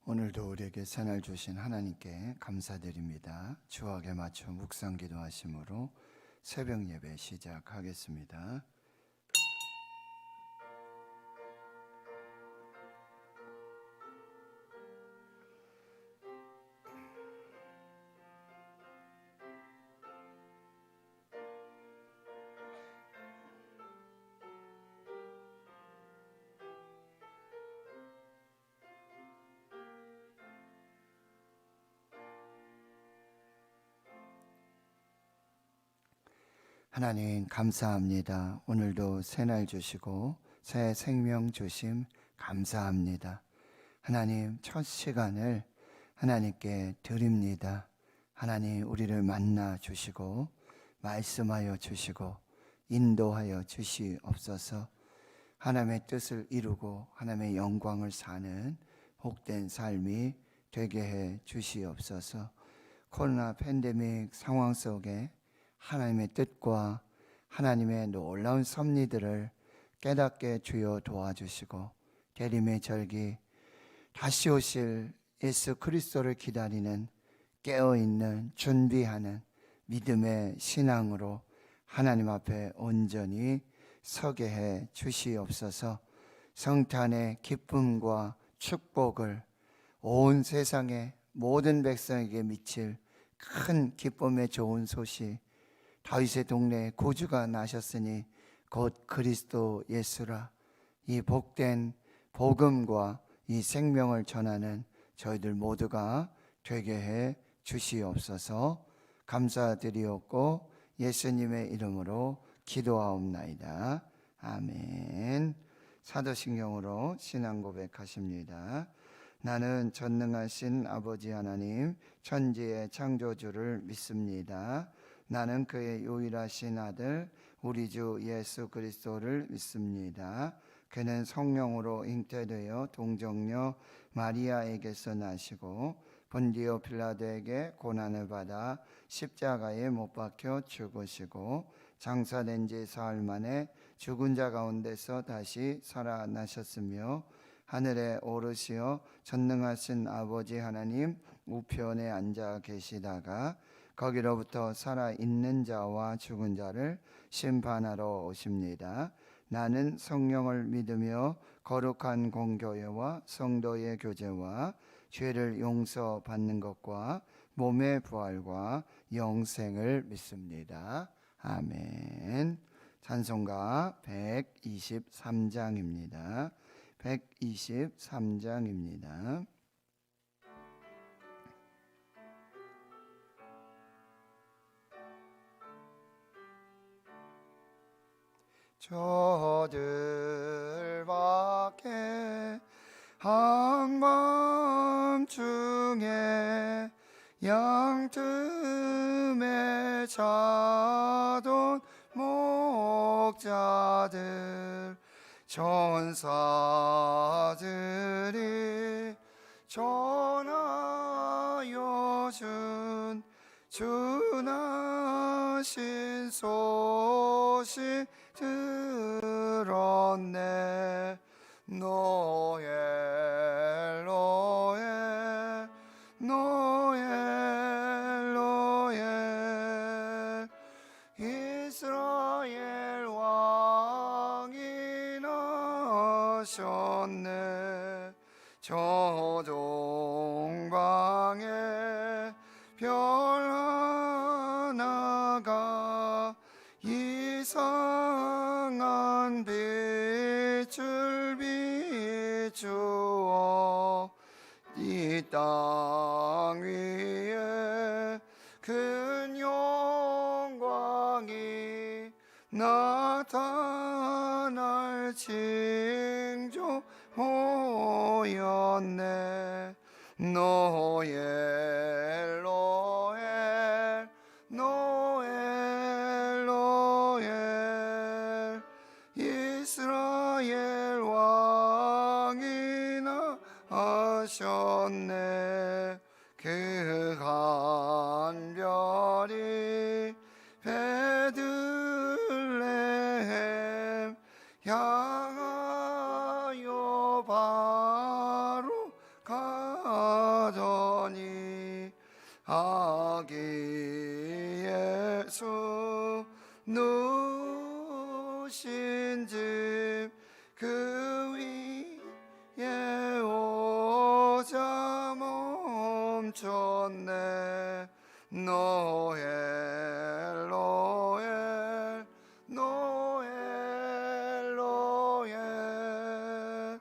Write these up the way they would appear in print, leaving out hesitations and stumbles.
오늘도 우리에게 새날 주신 하나님께 감사드립니다. 주악에 맞춰 묵상 기도하심으로 새벽 예배 시작하겠습니다. 하나님 감사합니다. 오늘도 새날 주시고 새 생명 주심 감사합니다. 하나님 첫 시간을 하나님께 드립니다. 하나님 우리를 만나 주시고 말씀하여 주시고 인도하여 주시옵소서. 하나님의 뜻을 이루고 하나님의 영광을 사는 복된 삶이 되게 해 주시옵소서. 코로나 팬데믹 상황 속에 하나님의 뜻과 하나님의 놀라운 섭리들을 깨닫게 주여 도와주시고 대림의 절기 다시 오실 예수 그리스도를 기다리는 깨어있는 준비하는 믿음의 신앙으로 하나님 앞에 온전히 서게 해 주시옵소서. 성탄의 기쁨과 축복을 온 세상의 모든 백성에게 미칠 큰 기쁨의 좋은 소식, 다윗의 동네에 구주가 나셨으니 곧 그리스도 예수라. 이 복된 복음과 이 생명을 전하는 저희들 모두가 되게 해 주시옵소서. 감사드리옵고 예수님의 이름으로 기도하옵나이다. 아멘. 사도신경으로 신앙 고백하십니다. 나는 전능하신 아버지 하나님 천지의 창조주를 믿습니다. 나는 그의 유일하신 아들 우리 주 예수 그리스도를 믿습니다. 그는 성령으로 잉태되어 동정녀 마리아에게서 나시고 본디오 빌라도에게 고난을 받아 십자가에 못 박혀 죽으시고 장사된 지 사흘 만에 죽은 자 가운데서 다시 살아나셨으며 하늘에 오르시어 전능하신 아버지 하나님 우편에 앉아 계시다가 거기로부터 살아있는 자와 죽은 자를 심판하러 오십니다. 나는 성령을 믿으며 거룩한 공교회와 성도의 교제와 죄를 용서받는 것과 몸의 부활과 영생을 믿습니다. 아멘. 찬송가 123장입니다. 123장입니다. 저들밖에 한밤중에 양틈에 자던 목자들 천사들이 전하여 준 주나신 소식 들었네. 노엘 노엘 노엘 노엘 이스라엘 왕이 나셨네. 저 동방에 별 하나가 이상한 빛을 비추어 이 땅 위에 큰 영광이 나타날 징조 보였네. 노엘 노엘 노엘 노엘 이스라엘 왕이 나셨네. 그 한 별이 베들레헴 향하여 바로 가 주신 집 그 위에 오자 멈췄네. 노엘 노엘 노엘 노엘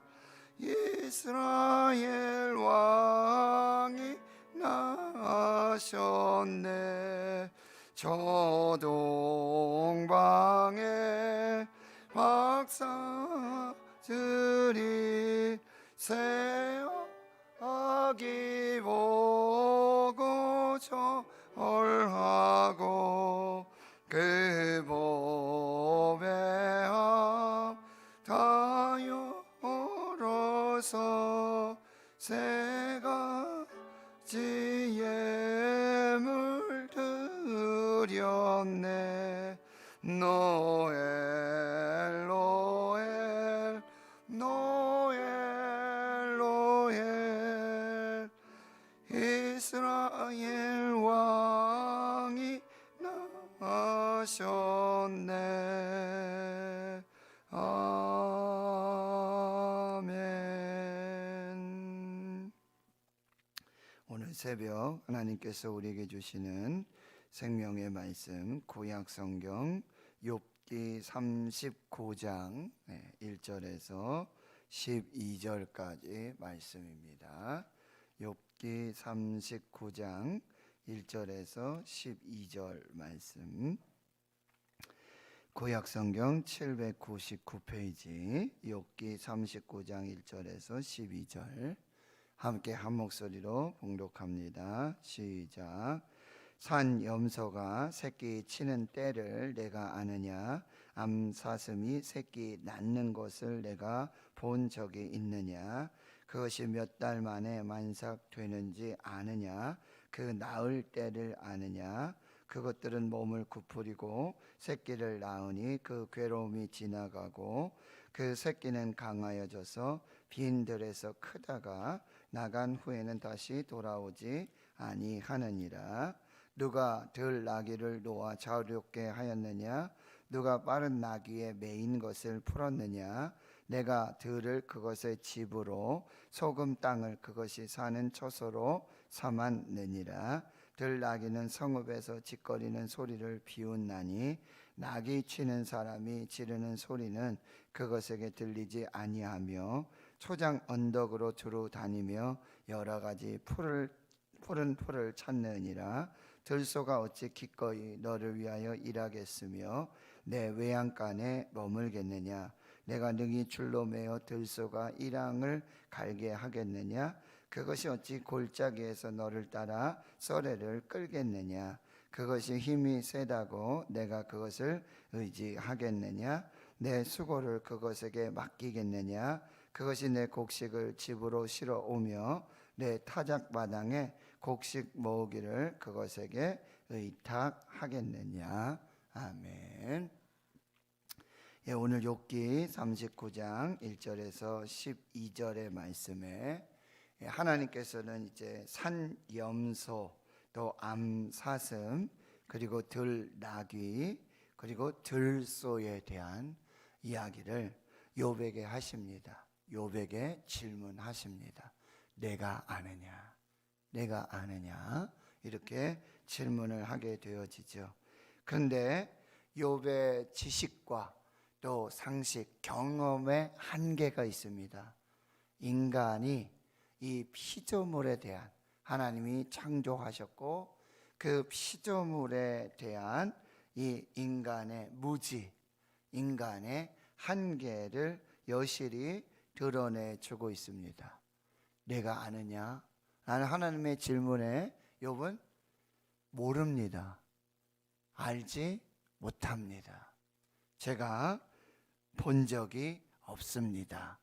이스라엘 왕이 나셨네. 저 동방의 박사들이 새 아기 보고 절하고 그 법에 다 열어서 세 가지 예물 드렸네. 노엘 노엘 노엘 노엘 이스라엘 왕이 나셨네. 아멘. 오늘 새벽 하나님께서 우리에게 주시는 생명의 말씀, 구약성경 욥기 39장 1절에서 12절까지 말씀입니다. 욥기 39장 1절에서 12절 말씀, 구약성경 799페이지 욥기 39장 1절에서 12절 함께 한 목소리로 봉독합니다. 시작. 산 염소가 새끼 치는 때를 내가 아느냐? 암사슴이 새끼 낳는 것을 내가 본 적이 있느냐? 그것이 몇 달 만에 만삭되는지 아느냐? 그 낳을 때를 아느냐? 그것들은 몸을 구부리고 새끼를 낳으니 그 괴로움이 지나가고 그 새끼는 강하여져서 빈들에서 크다가 나간 후에는 다시 돌아오지 아니하느니라. 누가 들 나귀를 놓아 자유롭게 하였느냐? 누가 빠른 나귀에 매인 것을 풀었느냐? 내가 들을 그것의 집으로 소금 땅을 그것이 사는 처소로 삼았느니라. 들 나귀는 성읍에서 짓거리는 소리를 비웃나니 나귀 치는 사람이 지르는 소리는 그것에게 들리지 아니하며 초장 언덕으로 두루 다니며 여러 가지 푸른 풀을 찾느니라. 들소가 어찌 기꺼이 너를 위하여 일하겠으며 내 외양간에 머물겠느냐? 내가 능히 줄로 매어 들소가 이랑을 갈게 하겠느냐? 그것이 어찌 골짜기에서 너를 따라 썰매를 끌겠느냐? 그것이 힘이 세다고 내가 그것을 의지하겠느냐? 내 수고를 그것에게 맡기겠느냐? 그것이 내 곡식을 집으로 실어 오며 내 타작마당에 곡식 모으기를 그것에게 의탁하겠느냐? 아멘. 오늘 욥기 39장 1절에서 12절의 말씀에 하나님께서는 이제 산염소, 또 암사슴, 그리고 들나귀, 그리고 들소에 대한 이야기를 욥에게 하십니다. 욥에게 질문하십니다. 내가 아느냐? 내가 아느냐? 이렇게 질문을 하게 되어지죠. 그런데 욥의 지식과 또 상식, 경험의 한계가 있습니다. 인간이 이 피조물에 대한, 하나님이 창조하셨고 그 피조물에 대한 이 인간의 무지, 인간의 한계를 여실히 드러내주고 있습니다. 내가 아느냐? 라는 하나님의 질문에 욥은 모릅니다. 알지 못합니다. 제가 본 적이 없습니다.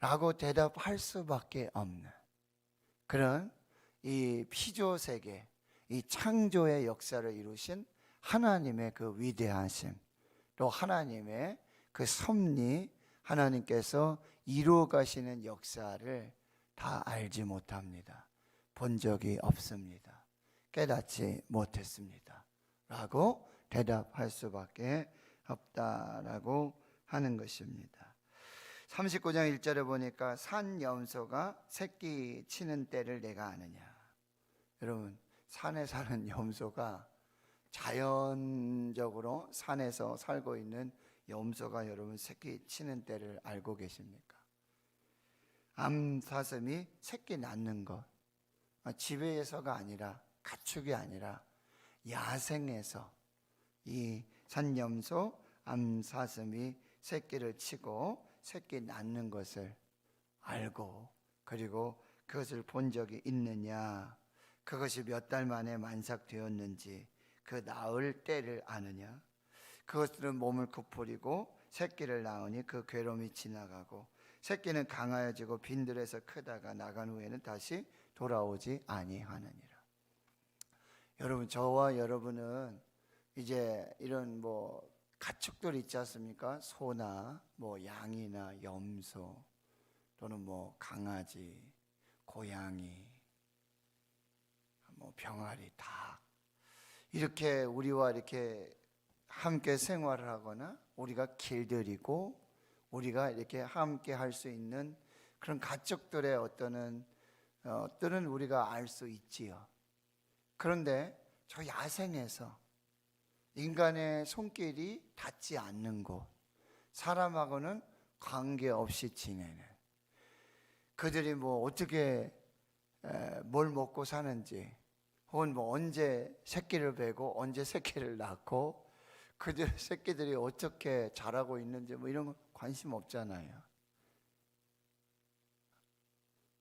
라고 대답할 수밖에 없는 그런 이 피조세계, 이 창조의 역사를 이루신 하나님의 그 위대하심, 또 하나님의 그 섭리, 하나님께서 이루어 가시는 역사를 다 알지 못합니다. 본 적이 없습니다. 깨닫지 못했습니다. 라고 대답할 수밖에 없다라고 하는 것입니다. 39장 1절에 보니까 산 염소가 새끼 치는 때를 내가 아느냐. 여러분, 산에 사는 염소가 자연적으로 산에서 살고 있는 염소가 여러분 새끼 치는 때를 알고 계십니까? 암사슴이 새끼 낳는 것, 집에서가 아니라 가축이 아니라 야생에서 이 산염소 암사슴이 새끼를 치고 새끼 낳는 것을 알고, 그리고 그것을 본 적이 있느냐, 그것이 몇 달 만에 만삭되었는지 그 낳을 때를 아느냐. 그것들은 몸을 구부리고 새끼를 낳으니 그 괴로움이 지나가고 새끼는 강하여지고 빈들에서 크다가 나간 후에는 다시 돌아오지 아니하느니라. 여러분, 저와 여러분은 이제 이런 가축들 있지 않습니까? 소나 양이나 염소 또는 강아지, 고양이, 병아리, 닭, 이렇게 우리와 이렇게 함께 생활을 하거나 우리가 길들이고 우리가 이렇게 함께 할 수 있는 그런 가축들의 어떤 들은 우리가 알 수 있지요. 그런데 저 야생에서 인간의 손길이 닿지 않는 곳, 사람하고는 관계없이 지내는, 그들이 어떻게 뭘 먹고 사는지, 혹은 언제 새끼를 베고 언제 새끼를 낳고 그들 새끼들이 어떻게 자라고 있는지 이런 거 관심 없잖아요.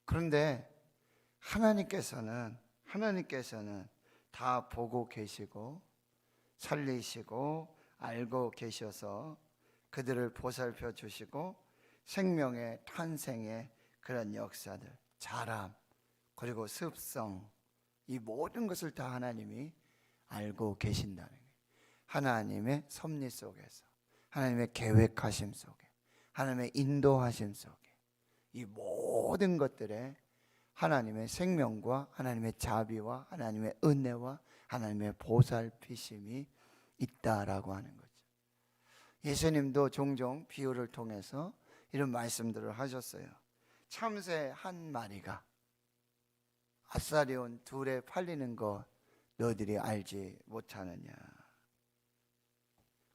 그런데 하나님께서는 다 보고 계시고 살리시고 알고 계셔서 그들을 보살펴 주시고 생명의 탄생의 그런 역사들, 자람, 그리고 습성, 이 모든 것을 다 하나님이 알고 계신다는 거예요. 하나님의 섭리 속에서, 하나님의 계획하심 속에, 하나님의 인도하심 속에 이 모든 것들에 하나님의 생명과 하나님의 자비와 하나님의 은혜와 하나님의 보살피심이 있다라고 하는 거죠. 예수님도 종종 비유를 통해서 이런 말씀들을 하셨어요. 참새 한 마리가 아싸리온 둘에 팔리는 거 너희들이 알지 못하느냐.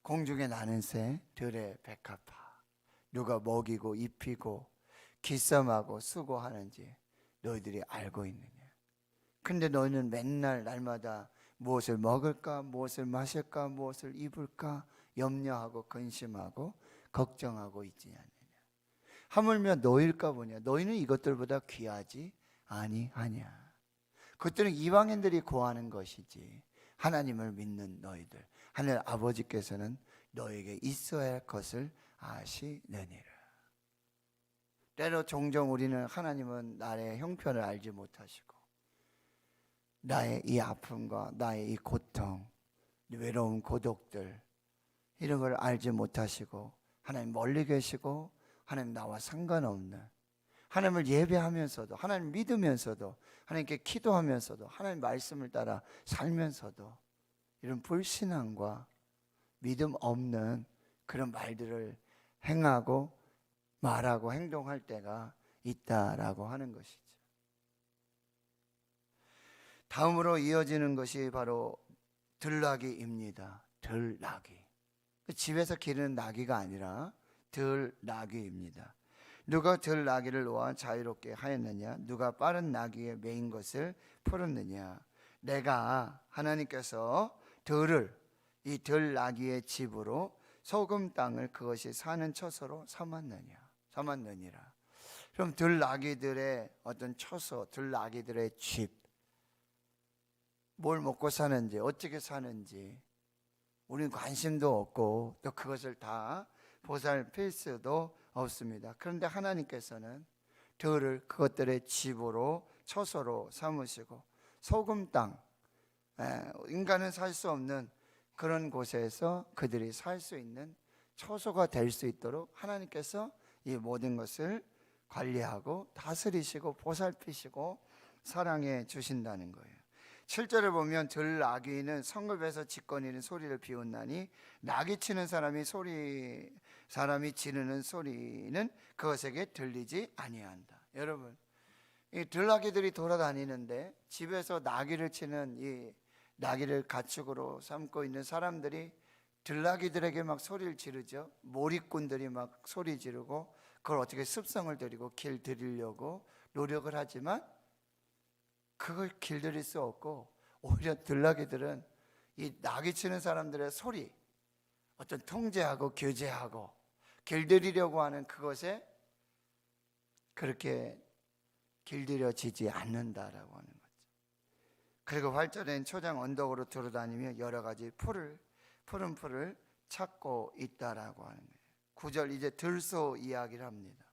공중에 나는 새 들의 백합화, 누가 먹이고 입히고 기싸움하고 수고하는지 너희들이 알고 있느냐. 근데 너희는 맨날 날마다 무엇을 먹을까, 무엇을 마실까, 무엇을 입을까 염려하고 근심하고 걱정하고 있지 않느냐. 하물며 너희일까 보냐. 너희는 이것들보다 귀하지 아니하냐. 그것들은 이방인들이 구하는 것이지 하나님을 믿는 너희들, 하늘 아버지께서는 너에게 있어야 할 것을 아시느니라. 때로 종종 우리는 하나님은 나의 형편을 알지 못하시고 나의 이 아픔과 나의 이 고통, 외로움, 고독들, 이런 걸 알지 못하시고 하나님 멀리 계시고 하나님 나와 상관없는, 하나님을 예배하면서도, 하나님 믿으면서도, 하나님께 기도하면서도, 하나님 말씀을 따라 살면서도 이런 불신앙과 믿음 없는 그런 말들을 행하고 말하고 행동할 때가 있다라고 하는 것이죠. 다음으로 이어지는 것이 바로 들나귀입니다. 들나귀. 집에서 기르는 나귀가 아니라 들나귀입니다. 누가 들나귀를 놓아 자유롭게 하였느냐? 누가 빠른 나귀에 매인 것을 풀었느냐? 내가 하나님께서 이 들나귀의 집으로 소금 땅을 그것이 사는 처소로 삼았느니라. 그럼 들나귀들의 어떤 처소, 들나귀들의 집, 뭘 먹고 사는지, 어떻게 사는지 우리는 관심도 없고 또 그것을 다 보살필 수도 없습니다. 그런데 하나님께서는 들을 그것들의 집으로, 처소로 삼으시고 소금 땅, 인간은 살 수 없는 그런 곳에서 그들이 살 수 있는 처소가 될 수 있도록 하나님께서 이 모든 것을 관리하고 다스리시고 보살피시고 사랑해 주신다는 거예요. 7절에 보면 들나귀는 성읍에서 짓거리는 소리를 비웃나니 나귀 치는 사람이 지르는 소리는 그것에게 들리지 아니한다. 여러분, 이 들나귀들이 돌아다니는데 집에서 나귀를 치는 이 나귀를 가축으로 삼고 있는 사람들이 들나귀들에게 막 소리를 지르죠. 몰입꾼들이 막 소리 지르고 그걸 어떻게 습성을 들이고 길들이려고 노력을 하지만 그걸 길들일 수 없고, 오히려 들나귀들은 이 나귀 치는 사람들의 소리, 어떤 통제하고 규제하고 길들이려고 하는 그것에 그렇게 길들여지지 않는다라고 하는 거죠. 그리고 8절엔 초장 언덕으로 돌아다니며 여러 가지 푸른 풀을 찾고 있다라고 하는 거예요. 9절 이제 들소 이야기를 합니다.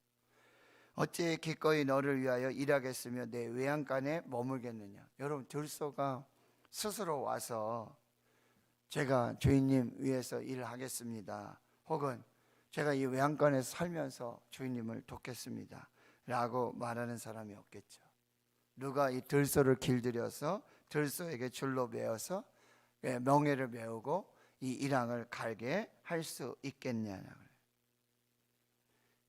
어찌 기꺼이 너를 위하여 일하겠으며 내 외양간에 머물겠느냐. 여러분, 들소가 스스로 와서 제가 주인님 위해서 일하겠습니다, 혹은 제가 이 외양간에서 살면서 주인님을 돕겠습니다 라고 말하는 사람이 없겠죠. 누가 이 들소를 길들여서 들소에게 줄로 매어서 명예를 메우고 이 일항을 갈게 할 수 있겠냐는 거예요.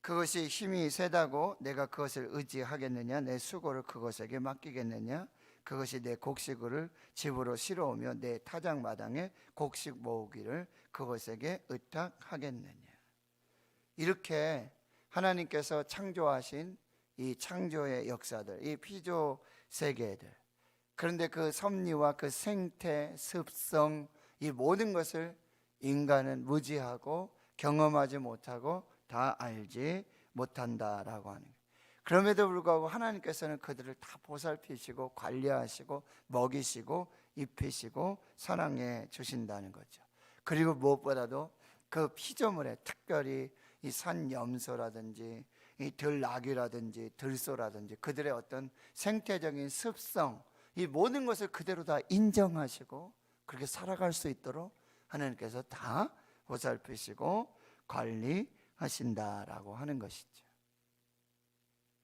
그것이 힘이 세다고 내가 그것을 의지하겠느냐? 내 수고를 그것에게 맡기겠느냐? 그것이 내 곡식을 집으로 실어오며 내 타작마당에 곡식 모으기를 그것에게 의탁하겠느냐? 이렇게 하나님께서 창조하신 이 창조의 역사들, 이 피조 세계들, 그런데 그 섭리와 그 생태, 습성, 이 모든 것을 인간은 무지하고 경험하지 못하고 다 알지 못한다라고 하는 거예요. 그럼에도 불구하고 하나님께서는 그들을 다 보살피시고 관리하시고 먹이시고 입히시고 사랑해 주신다는 거죠. 그리고 무엇보다도 그 피조물에, 특별히 이 산염소라든지 이 들나귀라든지 들소라든지 그들의 어떤 생태적인 습성, 이 모든 것을 그대로 다 인정하시고 그렇게 살아갈 수 있도록 하나님께서 다 보살피시고 관리하신다라고 하는 것이죠.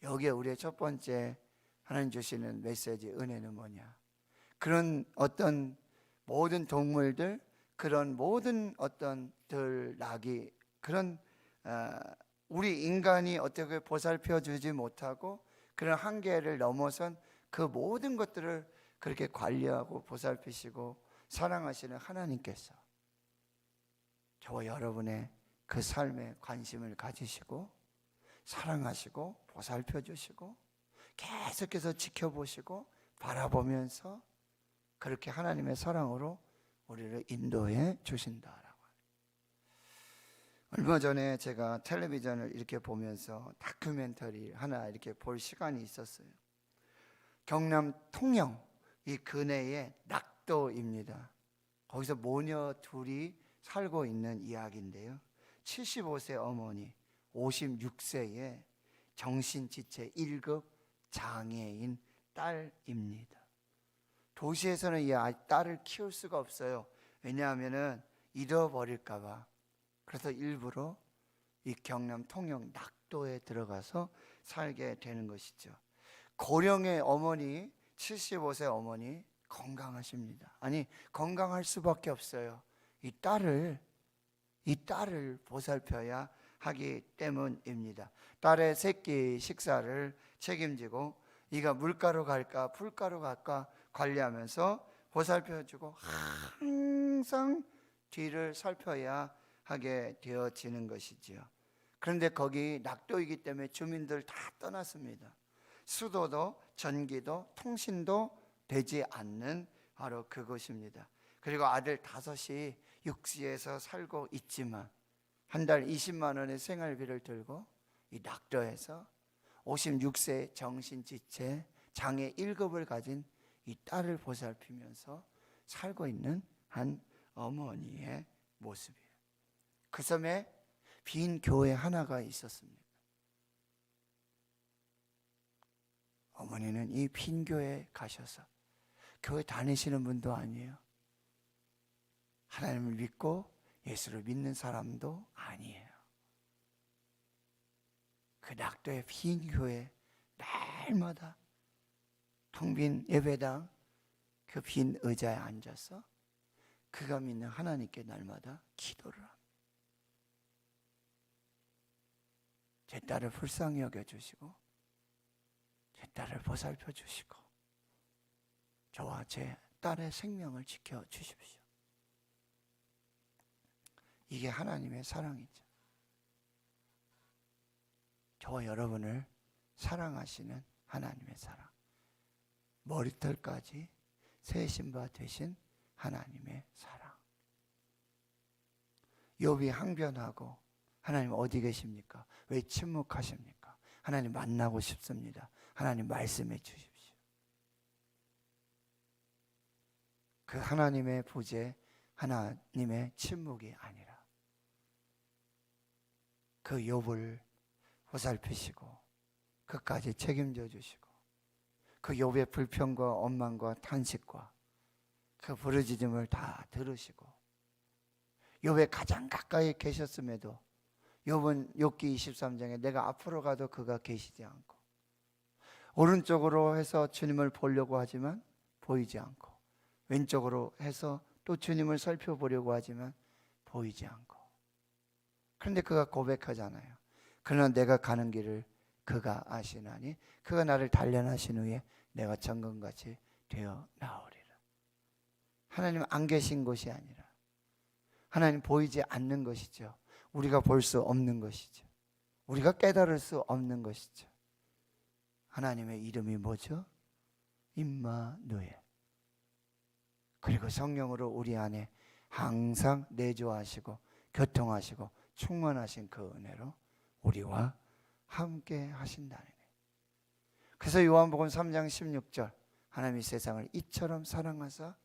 여기에 우리의 첫 번째 하나님 주시는 메시지, 은혜는 뭐냐? 그런 어떤 모든 동물들, 그런 모든 어떤 들나귀, 그런 우리 인간이 어떻게 보살펴 주지 못하고 그런 한계를 넘어선 그 모든 것들을 그렇게 관리하고 보살피시고 사랑하시는 하나님께서 저와 여러분의 그 삶에 관심을 가지시고 사랑하시고 보살펴 주시고 계속해서 지켜보시고 바라보면서 그렇게 하나님의 사랑으로 우리를 인도해 주신다라고. 얼마 전에 제가 텔레비전을 이렇게 보면서 다큐멘터리 하나 이렇게 볼 시간이 있었어요. 경남 통영 이 근해의 낙도입니다. 거기서 모녀 둘이 살고 있는 이야기인데요. 75세 어머니, 56세의 정신지체 1급 장애인 딸입니다. 도시에서는 이 딸을 키울 수가 없어요. 왜냐하면 잃어버릴까 봐. 그래서 일부러 이 경남 통영 낙도에 들어가서 살게 되는 것이죠. 고령의 어머니, 75세 어머니 건강하십니다. 아니, 건강할 수밖에 없어요. 이 딸을 보살펴야 하기 때문입니다. 딸의 새끼 식사를 책임지고 이가 물가로 갈까 풀가로 갈까 관리하면서 보살펴주고 항상 뒤를 살펴야 하게 되어지는 것이지요. 그런데 거기 낙도이기 때문에 주민들 다 떠났습니다. 수도도 전기도 통신도 되지 않는 바로 그곳입니다. 그리고 아들 5이 육지에서 살고 있지만 한 달 20만 원의 생활비를 들고 이 낙도에서 56세 정신지체 장애 1급을 가진 이 딸을 보살피면서 살고 있는 한 어머니의 모습이에요. 그 섬에 빈 교회 하나가 있었습니다. 어머니는 이 빈 교회에 가셔서, 교회 다니시는 분도 아니에요. 하나님을 믿고 예수를 믿는 사람도 아니에요. 그 낙도의 빈 교회 날마다 텅 빈 예배당 그 빈 의자에 앉아서 그가 믿는 하나님께 날마다 기도를 합니다. 제 딸을 불쌍히 여겨주시고 제 딸을 보살펴 주시고 저와 제 딸의 생명을 지켜주십시오. 이게 하나님의 사랑이죠. 저와 여러분을 사랑하시는 하나님의 사랑. 머리털까지 세신 바 되신 하나님의 사랑. 욥이 항변하고 하나님 어디 계십니까? 왜 침묵하십니까? 하나님 만나고 싶습니다. 하나님 말씀해 주십시오. 그 하나님의 부재, 하나님의 침묵이 아니라 그 욥을 보살피시고 그까지 책임져 주시고 그 욥의 불평과 원망과 탄식과 그 부르짖음을 다 들으시고 욥의 가장 가까이 계셨음에도 욥은 욥기 23장에 내가 앞으로 가도 그가 계시지 않고 오른쪽으로 해서 주님을 보려고 하지만 보이지 않고 왼쪽으로 해서 또 주님을 살펴보려고 하지만 보이지 않고 그런데 그가 고백하잖아요. 그러나 내가 가는 길을 그가 아시나니 그가 나를 단련하신 후에 내가 정금같이 되어 나오리라. 하나님 안 계신 것이 아니라 하나님 보이지 않는 것이죠. 우리가 볼 수 없는 것이죠. 우리가 깨달을 수 없는 것이죠. 하나님의 이름이 뭐죠? 임마누엘. 그리고 성령으로 우리 안에 항상 내주하시고 교통하시고 충만하신 그 은혜로 우리와 함께 하신다는 거예요. 그래서 요한복음 3장 16절 하나님이 세상을 이처럼 사랑하사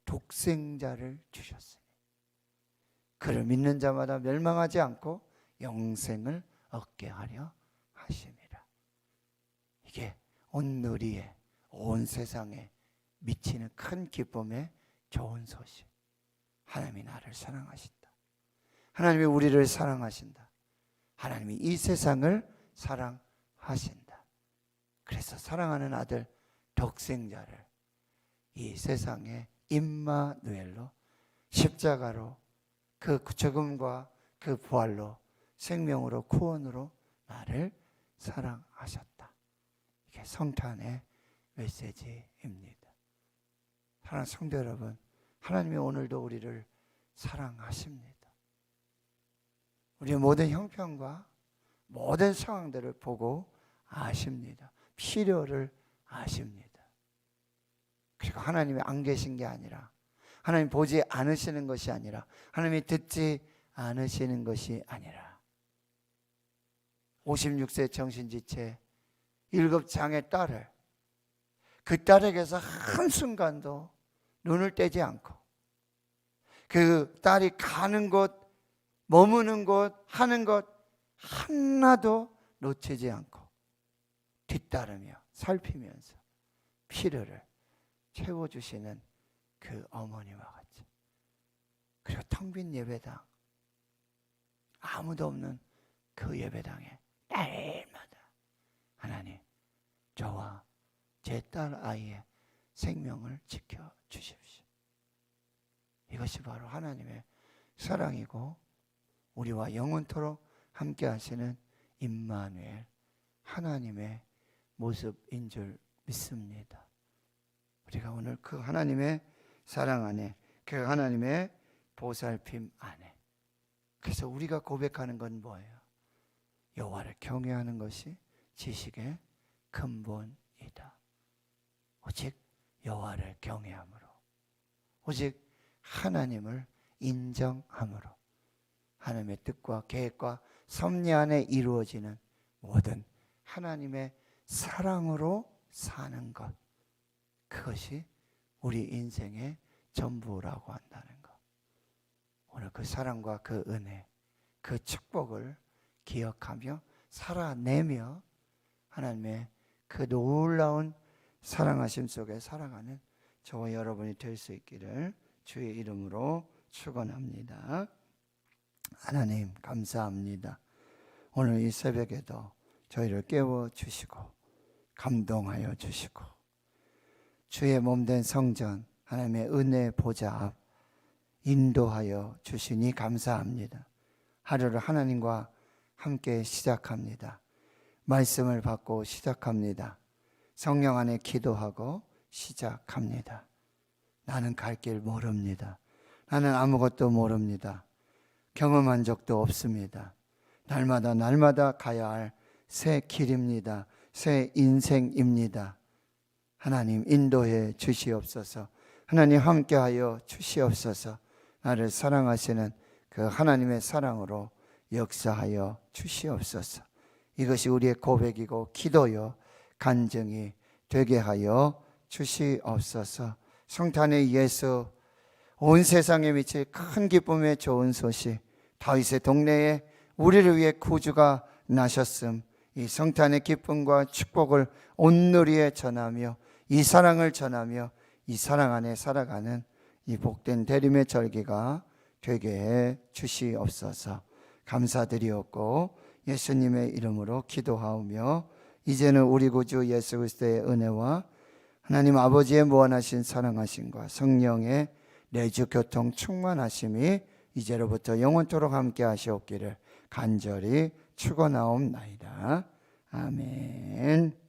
독생자를 주셨으니 그를 믿는 자마다 멸망하지 않고 영생을 얻게 하려 하심이라. 이게 온 누리에 온 세상에 미치는 큰 기쁨의 좋은 소식. 하나님이 나를 사랑하신다. 하나님이 우리를 사랑하신다. 하나님이 이 세상을 사랑하신다. 그래서 사랑하는 아들 독생자를 이 세상에 임마누엘로 십자가로 그 죽음과 그 부활로 생명으로 구원으로 나를 사랑하셨다. 이게 성탄의 메시지입니다. 사랑하는 성도 여러분, 하나님이 오늘도 우리를 사랑하십니다. 우리의 모든 형편과 모든 상황들을 보고 아십니다. 필요를 아십니다. 그리고 하나님이 안 계신 게 아니라 하나님 보지 않으시는 것이 아니라 하나님이 듣지 않으시는 것이 아니라 56세 정신지체 7장의 딸을 그 딸에게서 한순간도 눈을 떼지 않고 그 딸이 가는 곳 머무는 곳 하는 것 하나도 놓치지 않고 뒤따르며 살피면서 필요를 채워주시는 그 어머니와 같이 그리고 텅 빈 예배당 아무도 없는 그 예배당에 날마다 하나님 저와 제 딸 아이의 생명을 지켜주십시오. 이것이 바로 하나님의 사랑이고 우리와 영원토록 함께 하시는 임마누엘 하나님의 모습인 줄 믿습니다. 우리가 오늘 그 하나님의 사랑 안에 그 하나님의 보살핌 안에 그래서 우리가 고백하는 건 뭐예요? 여호와를 경외하는 것이 지식의 근본이다. 오직 여호와를 경외함으로 오직 하나님을 인정함으로 하나님의 뜻과 계획과 섭리 안에 이루어지는 모든 하나님의 사랑으로 사는 것 그것이 우리 인생의 전부라고 한다는 것. 오늘 그 사랑과 그 은혜 그 축복을 기억하며 살아내며 하나님의 그 놀라운 사랑하심 속에 살아가는 저와 여러분이 될 수 있기를 주의 이름으로 축원합니다. 하나님 감사합니다. 오늘 이 새벽에도 저희를 깨워주시고 감동하여 주시고 주의 몸된 성전 하나님의 은혜 보좌 앞 인도하여 주시니 감사합니다. 하루를 하나님과 함께 시작합니다. 말씀을 받고 시작합니다. 성령 안에 기도하고 시작합니다. 나는 갈 길 모릅니다. 나는 아무것도 모릅니다. 경험한 적도 없습니다. 날마다 가야 할 새 길입니다. 새 인생입니다. 하나님 인도해 주시옵소서. 하나님 함께하여 주시옵소서. 나를 사랑하시는 그 하나님의 사랑으로 역사하여 주시옵소서. 이것이 우리의 고백이고 기도요 간증이 되게 하여 주시옵소서. 성탄의 예수, 온 세상에 미칠 큰 기쁨의 좋은 소식, 다윗의 동네에 우리를 위해 구주가 나셨음, 이 성탄의 기쁨과 축복을 온누리에 전하며 이 사랑을 전하며 이 사랑 안에 살아가는 이 복된 대림의 절기가 되게 해 주시옵소서. 감사드리옵고 예수님의 이름으로 기도하오며 이제는 우리 구주 예수 그리스도의 은혜와 하나님 아버지의 무한하신 사랑하심과 성령의 내주 교통 충만하심이 이제로부터 영원토록 함께 하시옵기를 간절히 축원하옵나이다. 아멘.